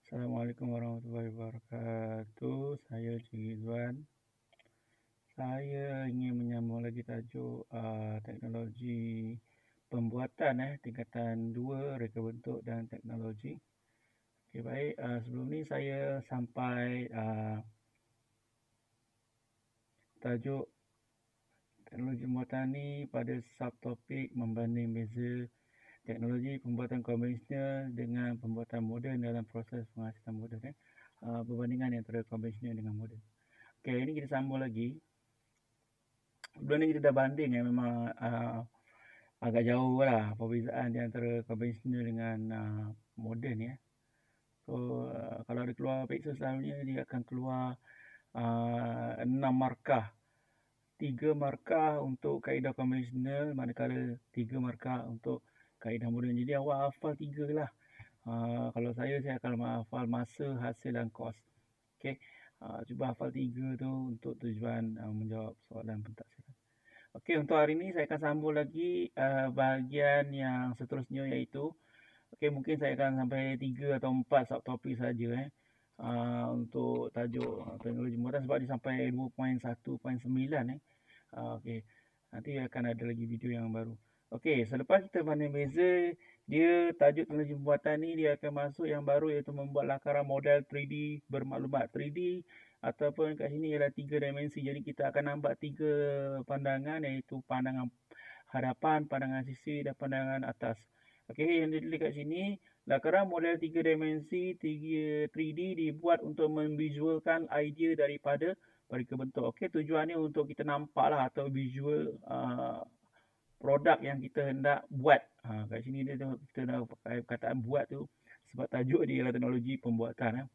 Assalamualaikum warahmatullahi wabarakatuh. Saya Cik Rizwan. Saya ingin menyambung lagi tajuk teknologi pembuatan tingkatan 2 reka bentuk dan teknologi. Okey, baik. Sebelum ni saya sampai tajuk teknologi pembuatan ni pada subtopik membanding beza teknologi pembuatan konvensional dengan pembuatan moden dalam proses penghasilan moden. Perbandingan antara konvensional dengan moden. Okey, ini kita sambung lagi. Sebelum ni kita dah banding memang agak jauh lah perbezaan di antara konvensional dengan moden ya. So kalau dia keluar pixel selalunya dia akan keluar 6 markah. 3 markah untuk kaedah konvensional, manakala 3 markah untuk kaedah moden. Jadi awak hafal 3 lah. Kalau saya akan hafal masa, hasil dan kos. Okey. Cuba hafal 3 tu untuk tujuan menjawab soalan pentaksiran. Okey, untuk hari ini saya akan sambung lagi bahagian yang seterusnya iaitu mungkin saya akan sampai 3 atau 4 subtopik saja untuk tajuk teknologi pembuatan sebab dia sampai 2.1.9 okey. Nanti akan ada lagi video yang baru. Okey, selepas kita banding beza, dia tajuk teknologi pembuatan ni dia akan masuk yang baru iaitu membuat lakaran model 3D bermaklumat. 3D ataupun kat sini ialah 3 dimensi. Jadi kita akan nampak 3 pandangan iaitu pandangan hadapan, pandangan sisi dan pandangan atas. Okey, yang ditulis kat sini, lakaran model 3 dimensi 3D dibuat untuk memvisualkan idea daripada bentuk. Okey, tujuannya untuk kita nampak lah atau visual produk yang kita hendak buat. Kat sini kita dah pakai perkataan buat tu sebab tajuk dia ialah teknologi pembuatan.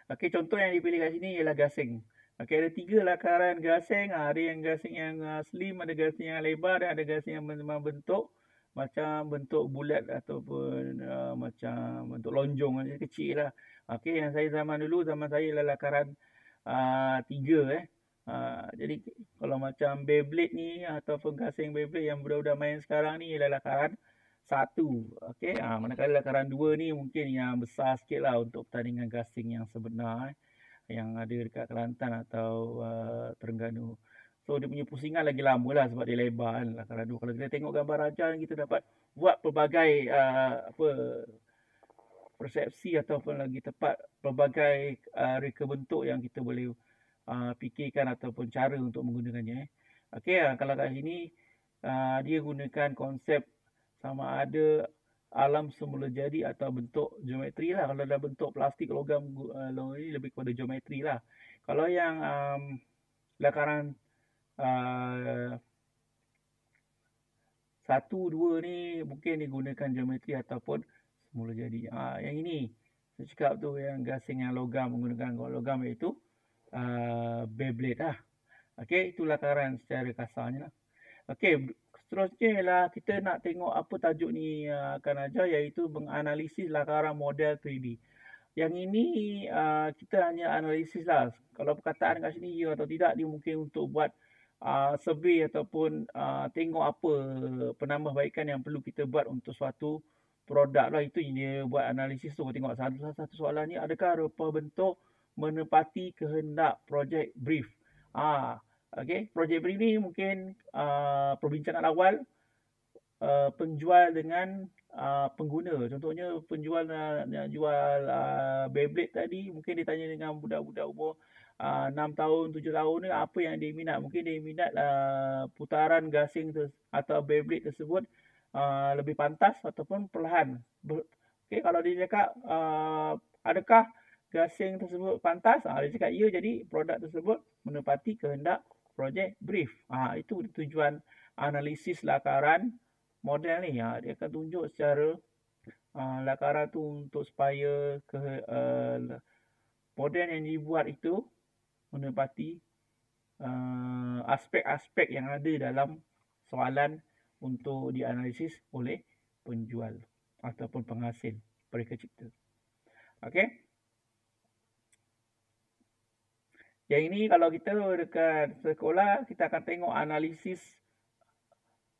Okey, contoh yang dipilih kat sini ialah gasing. Okey, ada 3 lakaran gasing. Ada yang gasing yang slim, ada gasing yang lebar dan ada gasing yang memang bentuk macam bentuk bulat ataupun macam bentuk lonjong macam kecil lah. Okey, yang saya zaman saya ialah lakaran 3 jadi kalau macam Beyblade ni ataupun gasing Beyblade yang budak-budak main sekarang ni ialah lakaran 1. Okey, manakala lakaran 2 ni mungkin yang besar sikit lah untuk pertandingan gasing yang sebenar yang ada dekat Kelantan atau Terengganu. So dia punya pusingan lagi lama lah sebab dia lebar kan lakaran 2. Kalau kita tengok gambar raja kita dapat buat pelbagai persepsi ataupun lagi tepat pelbagai reka bentuk yang kita boleh fikirkan ataupun cara untuk menggunakannya. Okey, kalau kat sini dia gunakan konsep sama ada alam semula jadi atau bentuk geometri lah. Kalau dah bentuk plastik logam ini lebih kepada geometri lah. Kalau yang lakaran 1, 2 ni mungkin digunakan geometri ataupun semula jadi. Yang ini saya cakap tu yang gasing yang logam menggunakan logam iaitu Beyblade lah. Okey, itu lakaran secara kasarnya lah. Okey, seterusnya ialah kita nak tengok apa tajuk ni akan ajar iaitu menganalisis lakaran model 3D. Yang ini kita hanya analisis lah. Kalau perkataan kat sini ya atau tidak, dia mungkin untuk buat survey ataupun tengok apa penambahbaikan yang perlu kita buat untuk suatu produk lah. Itu dia buat analisis tu. Tengok satu soalan ni, adakah rupa bentuk menepati kehendak projek brief. Okey, projek brief ni mungkin perbincangan awal penjual dengan pengguna. Contohnya penjual nak jual Beyblade tadi, mungkin dia tanya dengan budak-budak umur 6 tahun, 7 tahun ni apa yang dia minat. Mungkin dia minat putaran gasing atau Beyblade tersebut lebih pantas ataupun perlahan. Okey, kalau dia cakap adakah gasing tersebut pantas, dia cakap ya, jadi produk tersebut menepati kehendak projek brief. Itu tujuan analisis lakaran model ni. Dia akan tunjuk secara lakaran tu untuk supaya model yang dibuat itu menepati aspek-aspek yang ada dalam soalan untuk dianalisis oleh penjual ataupun penghasil mereka cipta. Okey. Yang ini kalau kita dekat sekolah, kita akan tengok analisis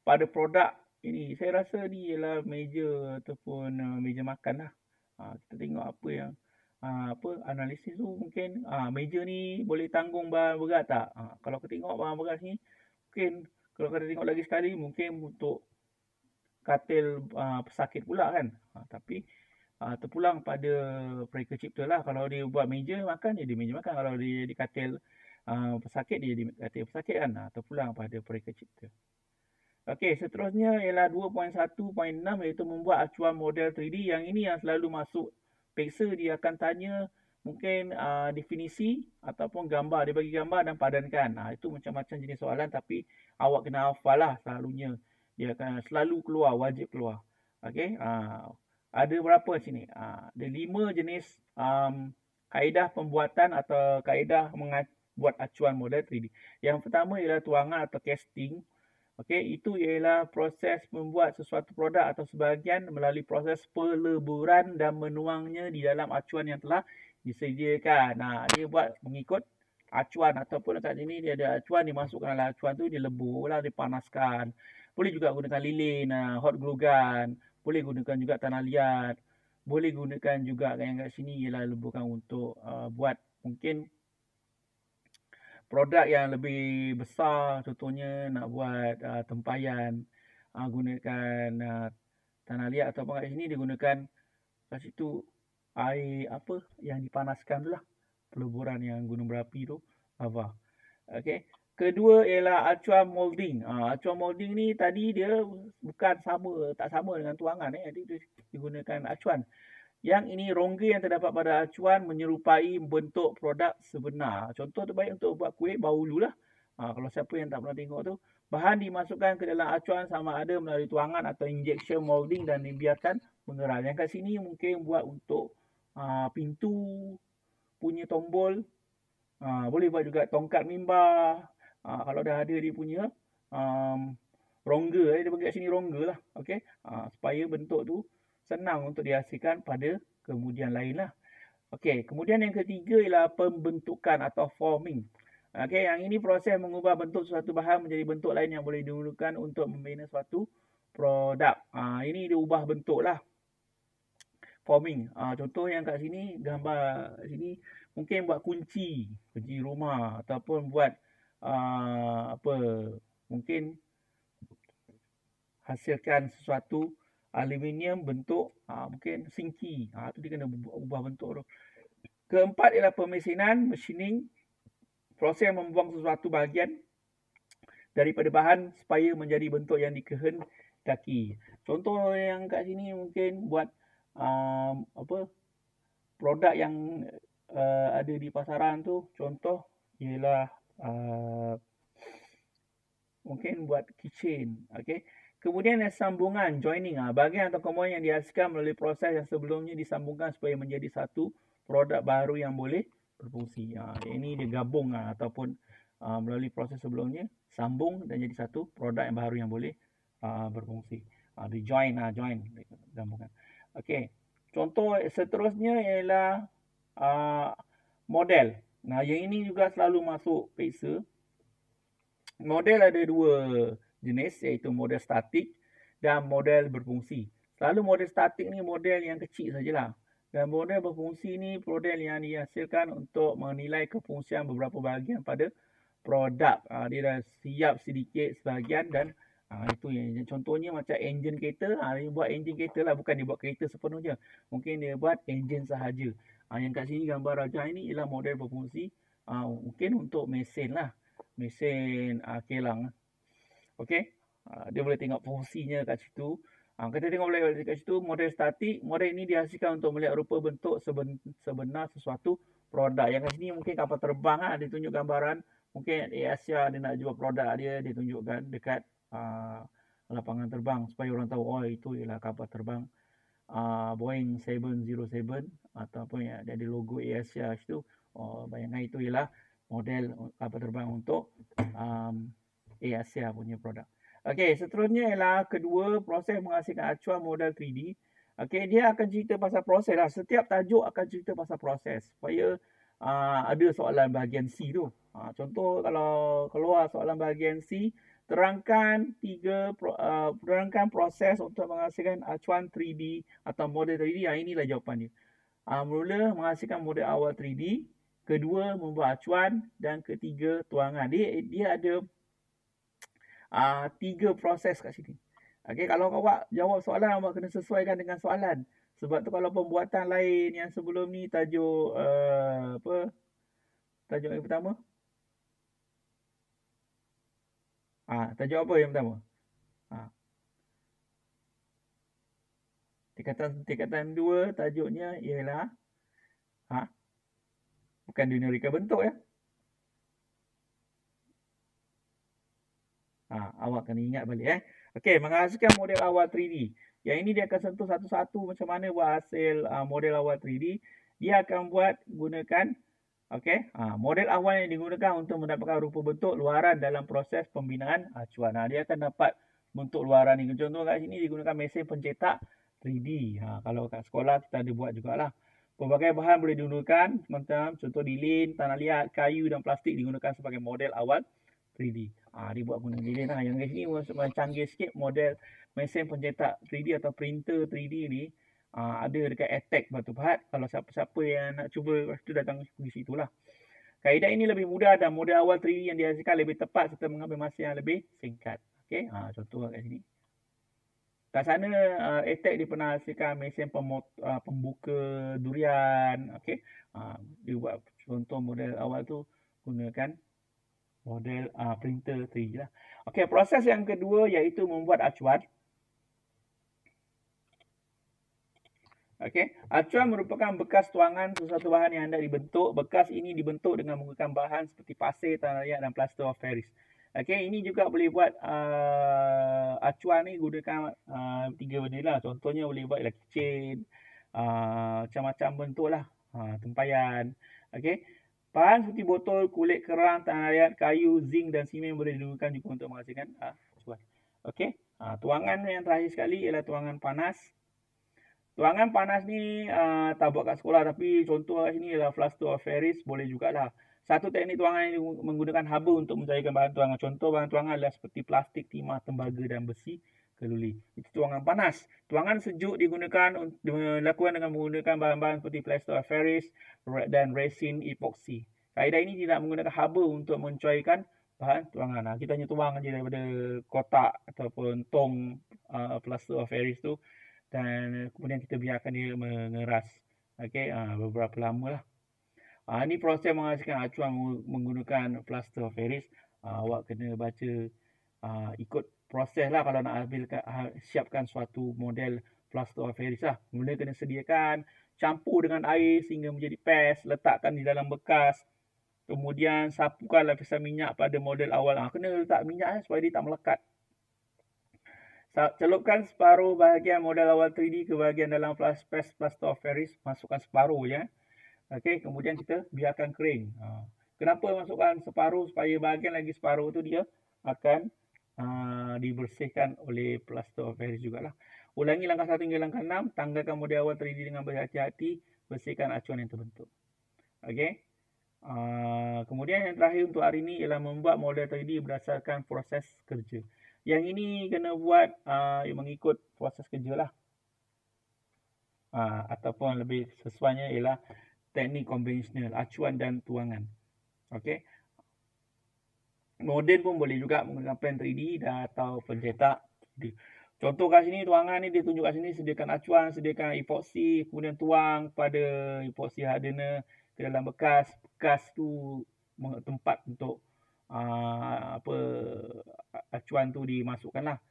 pada produk ini. Saya rasa ni ialah meja ataupun meja makan lah. Kita tengok apa yang analisis tu mungkin meja ni boleh tanggung barang berat tak. Kalau kita tengok barang berat ni mungkin kalau kita tengok lagi sekali mungkin untuk katil pesakit pula kan. Tapi terpulang pada mereka cipta lah. Kalau dia buat meja makan, dia meja makan. Kalau dia jadi katil pesakit, dia jadi katil pesakit kan. Terpulang pada mereka cipta. Okey, seterusnya ialah 2.1.6 iaitu membuat acuan model 3D. Yang ini yang selalu masuk peksa. Dia akan tanya mungkin definisi ataupun gambar. Dia bagi gambar dan padankan. Itu macam-macam jenis soalan tapi awak kena hafal lah selalunya. Dia akan selalu keluar, wajib keluar. Okey, ada berapa sini? Ada 5 jenis kaedah pembuatan atau kaedah buat acuan model 3D. Yang pertama ialah tuangan atau casting. Okey, itu ialah proses membuat sesuatu produk atau sebahagian melalui proses peleburan dan menuangnya di dalam acuan yang telah disediakan. Dia buat mengikut acuan ataupun kat sini dia ada acuan, dimasukkan dalam acuan tu, dia leburlah, dipanaskan. Boleh juga gunakan lilin, hot glue gun, boleh gunakan juga tanah liat. Boleh gunakan juga yang kat sini ialah leburkan untuk buat mungkin produk yang lebih besar, contohnya nak buat tempayan, gunakan tanah liat ataupun kat sini dia gunakan kat situ air apa yang dipanaskan tu lah, peleburan yang gunung berapi tu, lava. Okey. Kedua ialah acuan molding. Acuan molding ni tadi dia bukan tak sama dengan tuangan. Dia digunakan acuan. Yang ini rongga yang terdapat pada acuan menyerupai bentuk produk sebenar. Contoh terbaik untuk buat kuih bahulu lah. Kalau siapa yang tak pernah tengok tu. Bahan dimasukkan ke dalam acuan sama ada melalui tuangan atau injection molding dan dibiarkan mengeras. Yang kat sini mungkin buat untuk pintu punya tombol. Boleh buat juga tongkat mimbar. Kalau dah ada dia punya rongga. Dia bagi kat sini rongga lah. Okay? Supaya bentuk tu senang untuk dihasilkan pada kemudian lain lah. Okey, kemudian yang ketiga ialah pembentukan atau forming. Okey, yang ini proses mengubah bentuk suatu bahan menjadi bentuk lain yang boleh digunakan untuk membina suatu produk. Ini dia ubah bentuk lah. Forming. Contoh yang kat sini, gambar sini mungkin buat kunci rumah ataupun buat mungkin hasilkan sesuatu aluminium bentuk mungkin singki. Tu dia kena ubah bentuk tu. Keempat ialah pemesinan, machining. Proses membuang sesuatu bahagian daripada bahan supaya menjadi bentuk yang dikehendaki. Contoh yang kat sini mungkin buat produk yang ada di pasaran tu. Contoh ialah mungkin buat keychain. Okey. Kemudian sambungan, joining. Bahagian atau komponen yang dihasilkan melalui proses yang sebelumnya disambungkan supaya menjadi satu produk baru yang boleh berfungsi. Ini dia gabung ataupun melalui proses sebelumnya, sambung dan jadi satu produk yang baru yang boleh berfungsi. Di join, gabungan. Okey. Contoh seterusnya ialah model. Yang ini juga selalu masuk peksa. Model ada dua jenis, iaitu model statik dan model berfungsi. Selalu model statik ni model yang kecil sajalah. Dan model berfungsi ni model yang dihasilkan untuk menilai kefungsian beberapa bahagian pada produk. Dia dah siap sedikit sebahagian dan itu yang contohnya macam enjin kereta. Dia buat enjin kereta lah, bukan dia buat kereta sepenuhnya. Mungkin dia buat enjin sahaja. Yang kat sini gambar rajah ini ialah model berfungsi. Mungkin untuk mesin lah. Mesin kilang. Okey, dia boleh tengok fungsinya kat situ. Kita tengok boleh kat situ model statik. Model ini dihasilkan untuk melihat rupa bentuk sebenar sesuatu produk. Yang kat sini mungkin kapal terbang dia tunjuk gambaran. Mungkin Asia dia nak jual produk dia tunjukkan dekat lapangan terbang supaya orang tahu itu ialah kapal terbang Boeing 707 ataupun dia ada logo Asia situ. Bayangkan itu ialah model kapal terbang untuk Asia punya produk. Okey, seterusnya ialah kedua, proses menghasilkan acuan model 3D. Okey, dia akan cerita pasal proses lah. Setiap tajuk akan cerita pasal proses. Supaya ada soalan bahagian C tu. Contoh kalau keluar soalan bahagian C terangkan terangkan proses untuk menghasilkan acuan 3D atau model 3D. Inilah jawapan dia. Mula menghasilkan model awal 3D, kedua membuat acuan, dan ketiga tuangan. Dia ada 3 proses kat sini. Okey, kalau awak jawab soalan, awak kena sesuaikan dengan soalan. Sebab tu kalau pembuatan lain yang sebelum ni tajuk tajuk yang pertama? Tajuk apa yang pertama? Tingkatan 2 tajuknya ialah bukan dunia reka bentuk ya. Awak kena ingat balik Okey, menghasilkan model awal 3D. Yang ini dia akan sentuh satu-satu macam mana buat hasil model awal 3D. Dia akan buat gunakan model awal yang digunakan untuk mendapatkan rupa bentuk luaran dalam proses pembinaan acuan. Dia akan dapat bentuk luaran ni. Contoh kat sini digunakan mesin pencetak 3D. Kalau kat sekolah kita ada buat jugalah. Pelbagai bahan boleh digunakan, macam contoh lilin, tanah liat, kayu dan plastik digunakan sebagai model awal 3D. Dia buat guna lilin lah. Yang kat sini macam canggih sikit, model mesin pencetak 3D atau printer 3D ni ada dekat Attack Batu Pahat. Kalau siapa-siapa yang nak cuba tu datang pergi situ lah. Kaedah ini lebih mudah dan model awal 3D yang dihasilkan lebih tepat serta mengambil masa yang lebih singkat. Okey, contoh kat sini. Kat sana Attack dia pernah hasilkan mesin pembuka durian. Okey, dia buat contoh model awal tu gunakan model printer 3D lah. Okey, proses yang kedua iaitu membuat acuan. Okey, acuan merupakan bekas tuangan sesuatu bahan yang hendak dibentuk. Bekas ini dibentuk dengan menggunakan bahan seperti pasir, tanah liat dan plaster of Paris. Okey, ini juga boleh buat acuan ni gunakan 3 benda lah. Contohnya boleh buat keychain, macam-macam bentuk lah, tempayan. Okey, bahan seperti botol, kulit kerang, tanah liat, kayu, zinc dan simen boleh digunakan juga untuk menghasilkan acuan. Okey, tuangan yang terakhir sekali ialah tuangan panas. Tuangan panas ni tak buat kat sekolah, tapi contoh kat sini ialah plaster of Paris, boleh jugalah. Satu teknik tuangan ini menggunakan haba untuk mencairkan bahan tuangan. Contoh bahan tuangan adalah seperti plastik, timah, tembaga dan besi keluli. Itu tuangan panas. Tuangan sejuk dilakukan dengan menggunakan bahan-bahan seperti plaster of Paris dan resin epoxy. Kaedah ini tidak menggunakan haba untuk mencairkan bahan tuangan. Kita hanya tuang saja daripada kotak ataupun tong plaster of Paris tu, dan kemudian kita biarkan dia mengeras beberapa lama lah. Ini proses menghasilkan acuan menggunakan plaster of Paris. Awak kena baca ikut proses lah kalau nak siapkan suatu model plaster of Paris lah. Mula kena sediakan, campur dengan air sehingga menjadi paste, letakkan di dalam bekas. Kemudian sapukan lapisan minyak pada model awal. Kena letak minyak supaya dia tak melekat. Celupkan separuh bahagian model awal 3D ke bahagian dalam plaster of Paris. Masukkan separuh je. Okey, kemudian kita biarkan kering. Kenapa masukkan separuh? Supaya bahagian lagi separuh tu dia akan dibersihkan oleh plaster of Paris jugalah. Ulangi langkah 1 hingga langkah 6. Tanggalkan model awal 3D dengan berhati-hati. Bersihkan acuan yang terbentuk. Okey. Kemudian yang terakhir untuk hari ini ialah membuat model 3D berdasarkan proses kerja. Yang ini kena buat mengikut proses kerja lah. Ataupun lebih sesuainya ialah teknik konvensional, acuan dan tuangan. Okey. Moden pun boleh juga menggunakan pen 3D atau pencetak 3D. Contoh kat sini tuangan ni dia tunjuk kat sini, sediakan acuan, sediakan epoxy, kemudian tuang pada epoxy hardener ke dalam bekas. Bekas tu tempat untuk acuan tu dimasukkan lah.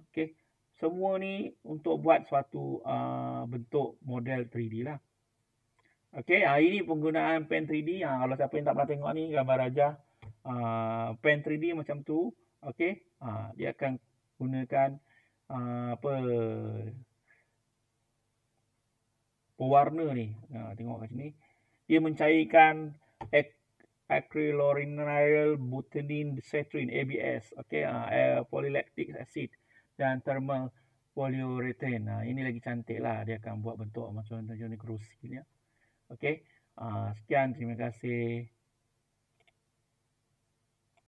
Okey. Semua ni untuk buat suatu bentuk model 3D lah. Okey, ini penggunaan pen 3D. Kalau siapa yang tak pernah tengok ni gambar Raja pen 3D macam tu. Okey, dia akan gunakan pewarna ni. Tengok kat sini. Dia mencairkan acrylonitrile butadiene cetrin ABS, polylactic acid dan thermal polyurethane. Ini lagi cantik lah, dia akan buat bentuk macam kerusi ni. Okey, sekian, terima kasih.